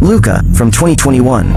Luca, from 2021.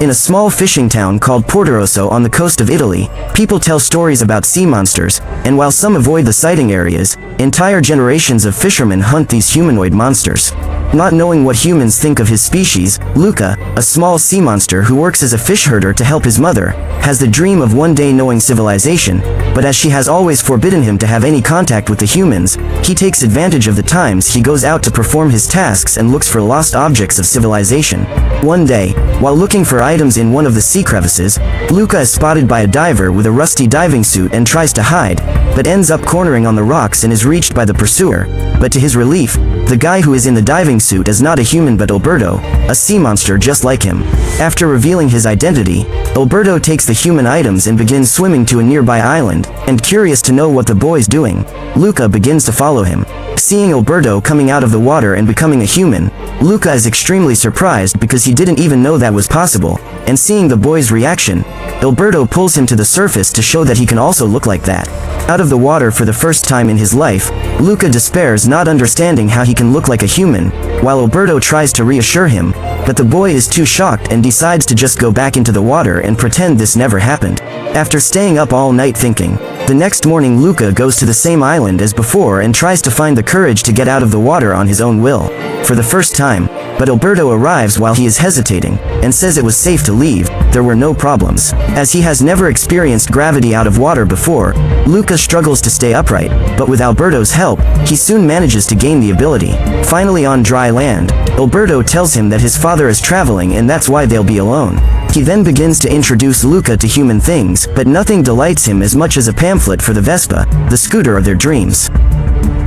In a small fishing town called Portorosso on the coast of Italy, people tell stories about sea monsters, and while some avoid the sighting areas, entire generations of fishermen hunt these humanoid monsters. Not knowing what humans think of his species, Luca, a small sea monster who works as a fish herder to help his mother, has the dream of one day knowing civilization, but as she has always forbidden him to have any contact with the humans, he takes advantage of the times he goes out to perform his tasks and looks for lost objects of civilization. One day, while looking for items in one of the sea crevices, Luca is spotted by a diver with a rusty diving suit and tries to hide, but ends up cornering on the rocks and is reached by the pursuer. But to his relief, the guy who is in the diving suit is not a human but Alberto, a sea monster just like him. After revealing his identity, Alberto takes the human items and begins swimming to a nearby island, and curious to know what the boy's doing, Luca begins to follow him. Seeing Alberto coming out of the water and becoming a human, Luca is extremely surprised because he didn't even know that was possible, and seeing the boy's reaction, Alberto pulls him to the surface to show that he can also look like that. Out of the water for the first time in his life, Luca despairs, not understanding how he can look like a human, while Alberto tries to reassure him, but the boy is too shocked and decides to just go back into the water and pretend this never happened. After staying up all night thinking, the next morning Luca goes to the same island as before and tries to find the courage to get out of the water on his own will. For the first time, but Alberto arrives while he is hesitating, and says it was safe to leave, there were no problems. As he has never experienced gravity out of water before, Luca struggles to stay upright, but with Alberto's help, he soon manages to gain the ability. Finally on dry land, Alberto tells him that his father is traveling and that's why they'll be alone. He then begins to introduce Luca to human things, but nothing delights him as much as a pamphlet for the Vespa, the scooter of their dreams.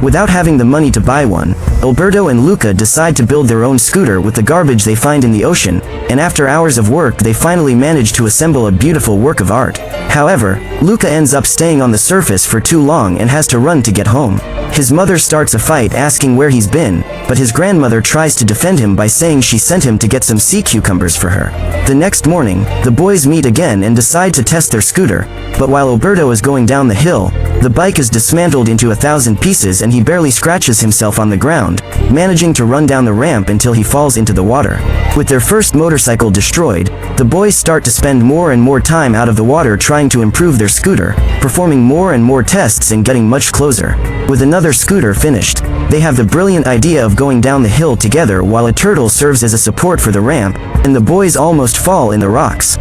Without having the money to buy one, Alberto and Luca decide to build their own scooter with the garbage they find in the ocean, and after hours of work they finally manage to assemble a beautiful work of art. However, Luca ends up staying on the surface for too long and has to run to get home. His mother starts a fight asking where he's been, but his grandmother tries to defend him by saying she sent him to get some sea cucumbers for her. The next morning, the boys meet again and decide to test their scooter, but while Alberto is going down the hill, the bike is dismantled into 1,000 pieces and he barely scratches himself on the ground, managing to run down the ramp until he falls into the water. With their first motorcycle destroyed, the boys start to spend more and more time out of the water trying to improve their scooter, performing more and more tests and getting much closer. With another scooter finished, they have the brilliant idea of going down the hill together while a turtle serves as a support for the ramp, and the boys almost fall in the rocks.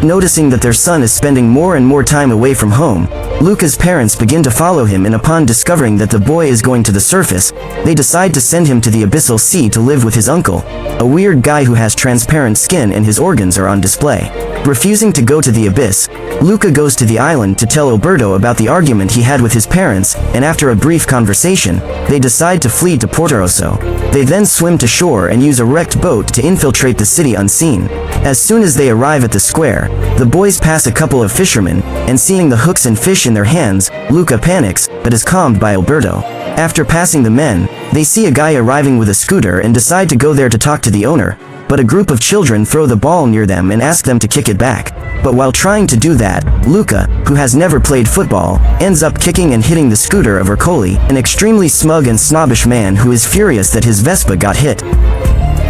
Noticing that their son is spending more and more time away from home, Luca's parents begin to follow him, and upon discovering that the boy is going to the surface, they decide to send him to the abyssal sea to live with his uncle, a weird guy who has transparent skin and his organs are on display. Refusing to go to the abyss, Luca goes to the island to tell Alberto about the argument he had with his parents, and after a brief conversation, they decide to flee to Portorosso. They then swim to shore and use a wrecked boat to infiltrate the city unseen. As soon as they arrive at the square, the boys pass a couple of fishermen, and seeing the hooks and fish in their hands, Luca panics, but is calmed by Alberto. After passing the men, they see a guy arriving with a scooter and decide to go there to talk to the owner, but a group of children throw the ball near them and ask them to kick it back. But while trying to do that, Luca, who has never played football, ends up kicking and hitting the scooter of Ercole, an extremely smug and snobbish man who is furious that his Vespa got hit.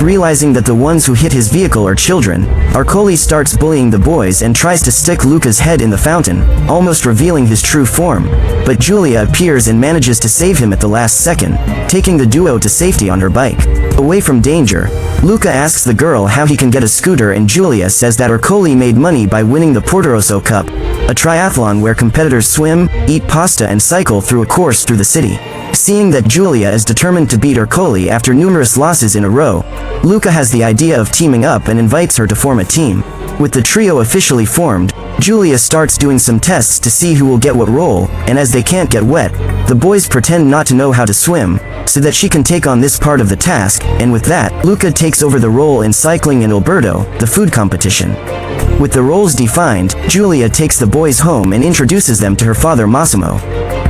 Realizing that the ones who hit his vehicle are children, Ercole starts bullying the boys and tries to stick Luca's head in the fountain, almost revealing his true form, but Giulia appears and manages to save him at the last second, taking the duo to safety on her bike. Away from danger, Luca asks the girl how he can get a scooter, and Giulia says that Ercole made money by winning the Portorosso Cup, a triathlon where competitors swim, eat pasta and cycle through a course through the city. Seeing that Giulia is determined to beat Ercole after numerous losses in a row, Luca has the idea of teaming up and invites her to form a team. With the trio officially formed, Giulia starts doing some tests to see who will get what role, and as they can't get wet, the boys pretend not to know how to swim, so that she can take on this part of the task, and with that, Luca takes over the role in cycling and Alberto, the food competition. With the roles defined, Giulia takes the boys home and introduces them to her father Massimo,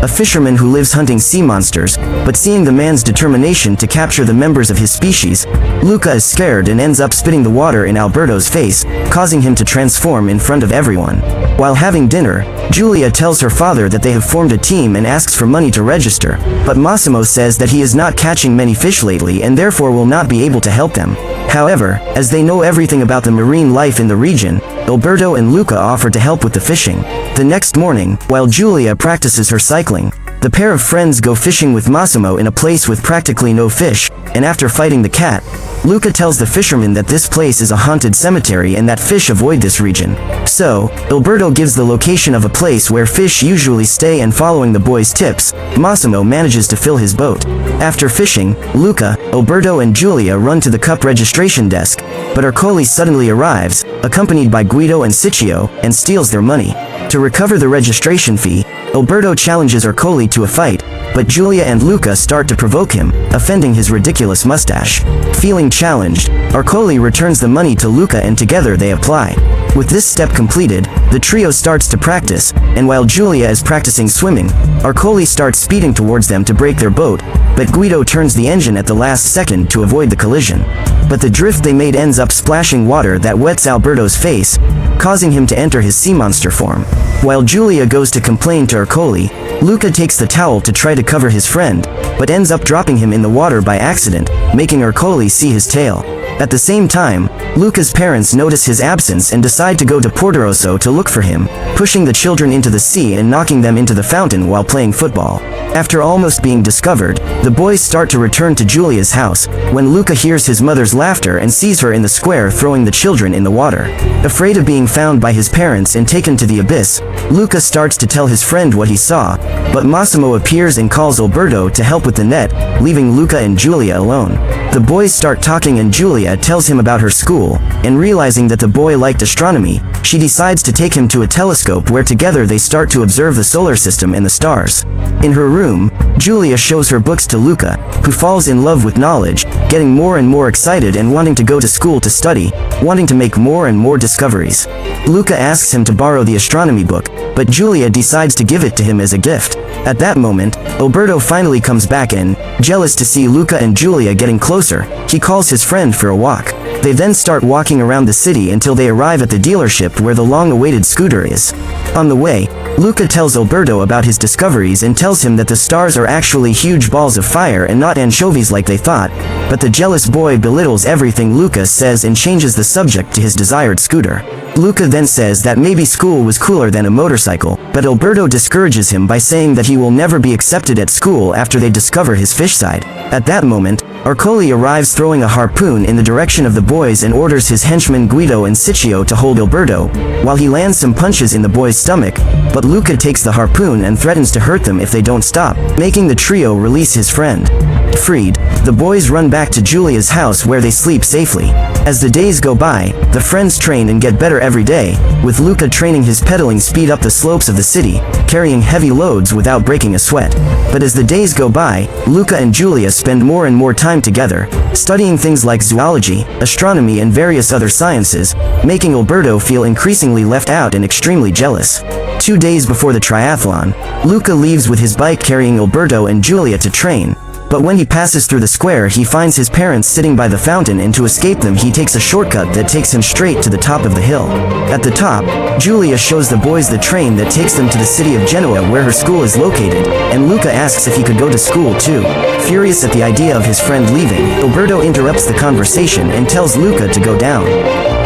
a fisherman who lives hunting sea monsters, but seeing the man's determination to capture the members of his species, Luca is scared and ends up spitting the water in Alberto's face, causing him to transform in front of everyone. While having dinner, Giulia tells her father that they have formed a team and asks for money to register, but Massimo says that he is not catching many fish lately and therefore will not be able to help them. However, as they know everything about the marine life in the region, Alberto and Luca offer to help with the fishing. The next morning, while Giulia practices her cycling, the pair of friends go fishing with Massimo in a place with practically no fish, and after fighting the cat, Luca tells the fishermen that this place is a haunted cemetery and that fish avoid this region. So, Alberto gives the location of a place where fish usually stay, and following the boys' tips, Massimo manages to fill his boat. After fishing, Luca, Alberto and Giulia run to the cup registration desk, but Ercole suddenly arrives, accompanied by Guido and Ciccio, and steals their money. To recover the registration fee, Alberto challenges Ercole to a fight, but Giulia and Luca start to provoke him, offending his ridiculous mustache. Feeling challenged, Ercole returns the money to Luca and together they apply. With this step completed, the trio starts to practice, and while Giulia is practicing swimming, Ercole starts speeding towards them to break their boat, but Guido turns the engine at the last second to avoid the collision. But the drift they made ends up splashing water that wets Alberto's face, causing him to enter his sea monster form. While Giulia goes to complain to Ercole, Luca takes the towel to try to cover his friend, but ends up dropping him in the water by accident, making Ercole see his tail. At the same time, Luca's parents notice his absence and decide to go to Portorosso to look for him, pushing the children into the sea and knocking them into the fountain while playing football. After almost being discovered, the boys start to return to Giulia's house, when Luca hears his mother's laughter and sees her in the square throwing the children in the water. Afraid of being found by his parents and taken to the abyss, Luca starts to tell his friend what he saw, but Massimo appears and calls Alberto to help with the net, leaving Luca and Giulia alone. The boys start talking and Giulia tells him about her school, and realizing that the boy liked astronomy, she decides to take him to a telescope where together they start to observe the solar system and the stars. In her room, Giulia shows her books to Luca, who falls in love with knowledge, getting more and more excited and wanting to go to school to study, wanting to make more and more discoveries. Luca asks him to borrow the astronomy book, but Giulia decides to give it to him as a gift. At that moment, Alberto finally comes back and, jealous to see Luca and Giulia getting closer, he calls his friend for a walk. They then start walking around the city until they arrive at the dealership where the long-awaited scooter is. On the way, Luca tells Alberto about his discoveries and tells him that the stars are actually huge balls of fire and not anchovies like they thought, but the jealous boy belittles everything Luca says and changes the subject to his desired scooter. Luca then says that maybe school was cooler than a motorcycle, but Alberto discourages him by saying that he will never be accepted at school after they discover his fish side. At that moment, Ercole arrives throwing a harpoon in the direction of the boys and orders his henchmen Guido and Ciccio to hold Alberto, while he lands some punches in the boy's stomach, but Luca takes the harpoon and threatens to hurt them if they don't stop, making the trio release his friend. Freed, the boys run back to Giulia's house where they sleep safely. As the days go by, the friends train and get better every day, with Luca training his pedaling speed up the slopes of the city, carrying heavy loads without breaking a sweat. But as the days go by, Luca and Giulia spend more and more time together, studying things like zoology, astronomy and various other sciences, making Alberto feel increasingly left out and extremely jealous. 2 days before the triathlon, Luca leaves with his bike carrying Alberto and Giulia to train, but when he passes through the square he finds his parents sitting by the fountain, and to escape them he takes a shortcut that takes him straight to the top of the hill. At the top, Giulia shows the boys the train that takes them to the city of Genoa where her school is located, and Luca asks if he could go to school too. Furious at the idea of his friend leaving, Alberto interrupts the conversation and tells Luca to go down.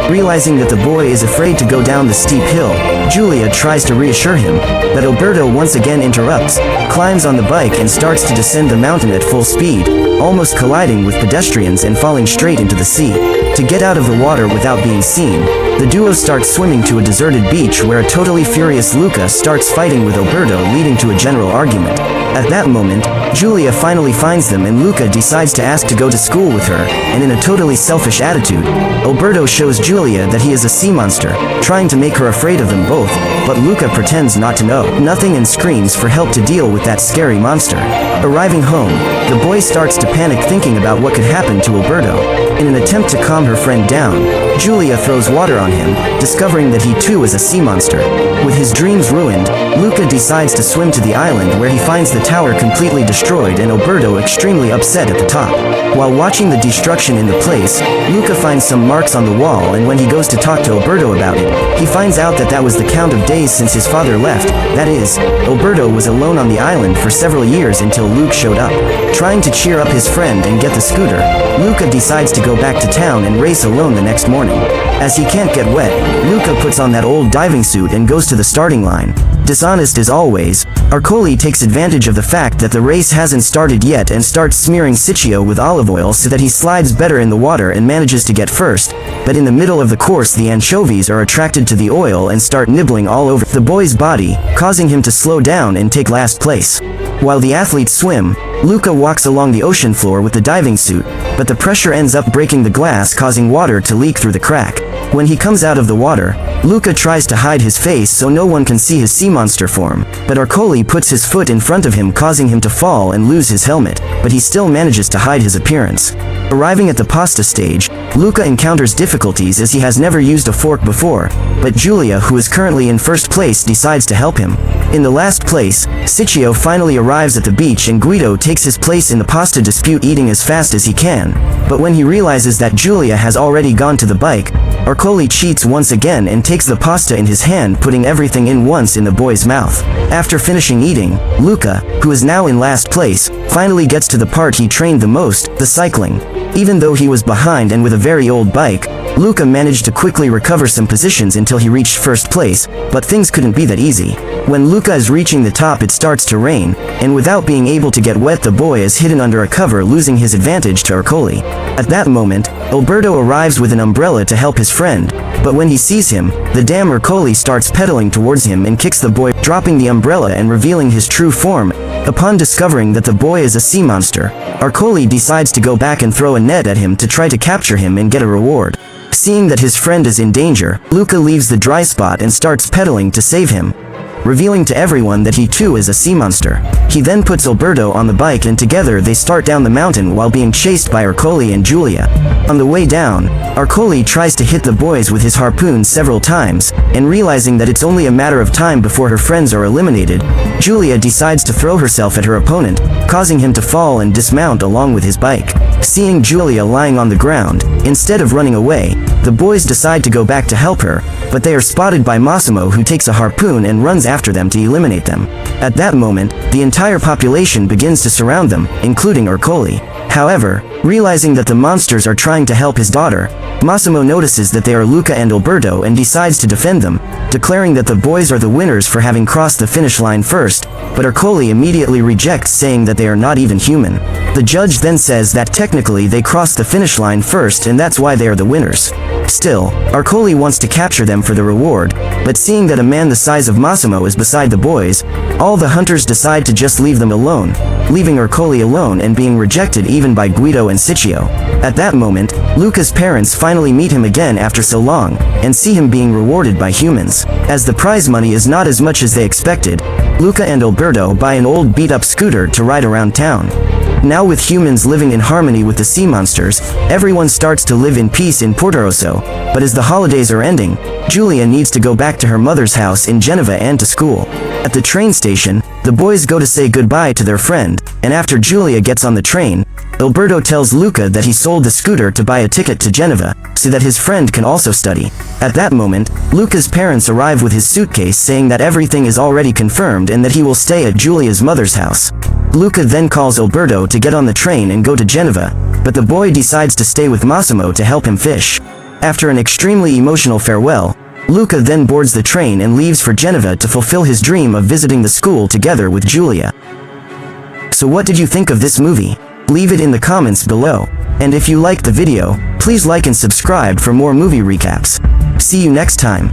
Realizing that the boy is afraid to go down the steep hill, Giulia tries to reassure him, but Alberto once again interrupts, climbs on the bike and starts to descend the mountain at full speed, almost colliding with pedestrians and falling straight into the sea. To get out of the water without being seen, the duo starts swimming to a deserted beach where a totally furious Luca starts fighting with Alberto, leading to a general argument. At that moment, Giulia finally finds them and Luca decides to ask to go to school with her, and in a totally selfish attitude, Alberto shows Giulia that he is a sea monster, trying to make her afraid of them both, but Luca pretends not to know nothing and screams for help to deal with that scary monster. Arriving home, the boy starts to panic thinking about what could happen to Alberto. In an attempt to calm her friend down, Giulia throws water on him, discovering that he too is a sea monster. With his dreams ruined, Luca decides to swim to the island where he finds the tower completely destroyed and Alberto extremely upset at the top. While watching the destruction in the place, Luca finds some marks on the wall, and when he goes to talk to Alberto about it, he finds out that was the count of days since his father left. That is, Alberto was alone on the island for several years until Luke showed up. Trying to cheer up his friend and get the scooter, Luca decides to go back to town and race alone the next morning. As he can't get wet, Luca puts on that old diving suit and goes to the starting line. Dishonest as always, Arcoli takes advantage of the fact that the race hasn't started yet and starts smearing Siccio with olive oil so that he slides better in the water and manages to get first, but in the middle of the course the anchovies are attracted to the oil and start nibbling all over the boy's body, causing him to slow down and take last place. While the athletes swim, Luca walks along the ocean floor with the diving suit, but the pressure ends up breaking the glass, causing water to leak through the crack. When he comes out of the water, Luca tries to hide his face so no one can see his sea monster form, but Arcoli puts his foot in front of him, causing him to fall and lose his helmet, but he still manages to hide his appearance. Arriving at the pasta stage, Luca encounters difficulties as he has never used a fork before, but Giulia, who is currently in first place, decides to help him. In the last place, Siccio finally arrives at the beach and Guido takes his place in the pasta dispute, eating as fast as he can, but when he realizes that Giulia has already gone to the bike, Arcoli cheats once again and takes the pasta in his hand, putting everything in once in the boy's mouth. After finishing eating, Luca, who is now in last place, finally gets to the part he trained the most, the cycling. Even though he was behind and with a very old bike, Luca managed to quickly recover some positions until he reached first place, but things couldn't be that easy. When Luca is reaching the top, it starts to rain, and without being able to get wet, the boy is hidden under a cover, losing his advantage to Arcoli. At that moment, Alberto arrives with an umbrella to help his friend, but when he sees him, the damn Arcoli starts pedaling towards him and kicks the boy, dropping the umbrella and revealing his true form. Upon discovering that the boy is a sea monster, Arcoli decides to go back and throw a net at him to try to capture him and get a reward. Seeing that his friend is in danger, Luca leaves the dry spot and starts pedaling to save him, revealing to everyone that he too is a sea monster. He then puts Alberto on the bike and together they start down the mountain while being chased by Arcoli and Giulia. On the way down, Arcoli tries to hit the boys with his harpoon several times, and realizing that it's only a matter of time before her friends are eliminated, Giulia decides to throw herself at her opponent, causing him to fall and dismount along with his bike. Seeing Giulia lying on the ground, instead of running away, the boys decide to go back to help her, but they are spotted by Massimo, who takes a harpoon and runs after them to eliminate them. At that moment, the entire population begins to surround them, including Arcoli. However, realizing that the monsters are trying to help his daughter, Massimo notices that they are Luca and Alberto and decides to defend them, declaring that the boys are the winners for having crossed the finish line first, but Arcoli immediately rejects, saying that they are not even human. The judge then says that technically they crossed the finish line first and that's why they are the winners. Still, Arcoli wants to capture them for the reward, but seeing that a man the size of Massimo is beside the boys, all the hunters decide to just leave them alone, leaving Arcoli alone and being rejected even by Guido and Siccio. At that moment, Luca's parents finally meet him again after so long, and see him being rewarded by humans. As the prize money is not as much as they expected, Luca and Alberto buy an old beat-up scooter to ride around town. Now with humans living in harmony with the sea monsters, everyone starts to live in peace in Portorosso, but as the holidays are ending, Giulia needs to go back to her mother's house in Genova and to school. At the train station, the boys go to say goodbye to their friend, and after Giulia gets on the train, Alberto tells Luca that he sold the scooter to buy a ticket to Genova, so that his friend can also study. At that moment, Luca's parents arrive with his suitcase, saying that everything is already confirmed and that he will stay at Giulia's mother's house. Luca then calls Alberto to get on the train and go to Genova, but the boy decides to stay with Massimo to help him fish. After an extremely emotional farewell, Luca then boards the train and leaves for Genova to fulfill his dream of visiting the school together with Giulia. So what did you think of this movie? Leave it in the comments below. And if you liked the video, please like and subscribe for more movie recaps. See you next time.